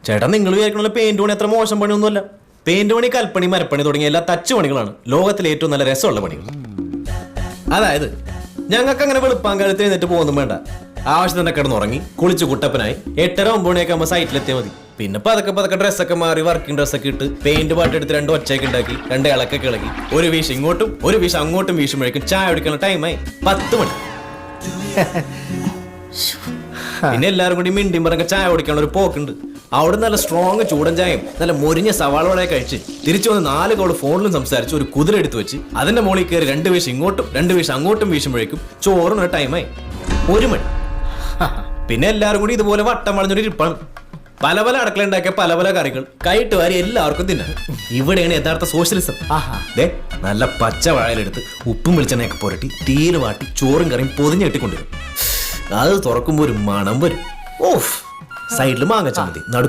ചേട്ടാ നിങ്ങൾ വിചാരിക്കണ പെയിന്റ് പണി അത്ര മോശം പണിയൊന്നുമല്ല. പെയിന്റ് പണി, കൽപ്പണി, മരപ്പണി തുടങ്ങിയ എല്ലാ തച്ചു പണികളാണ് ലോകത്തിലെ ഏറ്റവും നല്ല രസമുള്ള പണികൾ. അതായത് ഞങ്ങൾക്ക് അങ്ങനെ വെളുപ്പാങ്കാലത്ത് എഴുന്നേറ്റ് പോകുന്നു വേണ്ട. ആവശ്യത്തിന് കിടന്നുറങ്ങി കുളിച്ച് കുട്ടപ്പനായി 8:30-9 മണിയൊക്കെ ആകുമ്പോൾ സൈറ്റിലെത്തിയാൽ മതി. പിന്നെ പതൊക്കെ ഡ്രസ്സൊക്കെ മാറി വർക്കിംഗ് ഡ്രസ്സൊക്കെ ഇട്ട് പെയിന്റ് പാട്ടെടുത്ത് 2 ഒച്ചയൊക്കെ ഉണ്ടാക്കി 2 ഇളക്കൊക്കെ ഇളക്കി ഒരു വീശ് ഇങ്ങോട്ടും ഒരു വീശ് അങ്ങോട്ടും വീശുമ്പോഴേക്കും ചായ കുടിക്കുന്ന ടൈമായി 10 മണി. പിന്നെ എല്ലാവരും കൂടി മിണ്ടിയും പറഞ്ഞ ചായ കുടിക്കാനുള്ള ഒരു പോക്കുണ്ട്. അവിടെ നല്ല സ്ട്രോങ് ചൂടൻ ചായയും നല്ല മൊരിഞ്ഞ സവാളോടെ കഴിച്ച് തിരിച്ചു വന്ന് 4 കോള് ഫോണിലും സംസാരിച്ച് ഒരു കുതിര എടുത്തു വെച്ച് അതിന്റെ മുകളിൽ കയറി 2 വീശ് ഇങ്ങോട്ടും 2 വീശ് അങ്ങോട്ടും വീശുമ്പോഴേക്കും ചോറിനൊരു ടൈമായി 1 മണി. പിന്നെ എല്ലാവരും കൂടി ഇതുപോലെ വട്ടം വളഞ്ഞൊരു ഇരിപ്പാണ്. പല പല അടുക്കള ഉണ്ടാക്കിയ പല പല കറികൾ കൈയിട്ട് വാരി എല്ലാവർക്കും തിന്നാം. ഇവിടെയാണ് യഥാർത്ഥ സോഷ്യലിസം. നല്ല പച്ച വാഴയിലെടുത്ത് ഉപ്പും വെളിച്ചെണ്ണയൊക്കെ പുരട്ടി തീയിൽ വാട്ടി ചോറും കറിയും പൊതിഞ്ഞ് കെട്ടിക്കൊണ്ടുവരും. അത് തുറക്കുമ്പോ ഒരു മണം വരും. ഓഫ്, സൈഡിൽ മാങ്ങ ചമ്മന്തി, നടു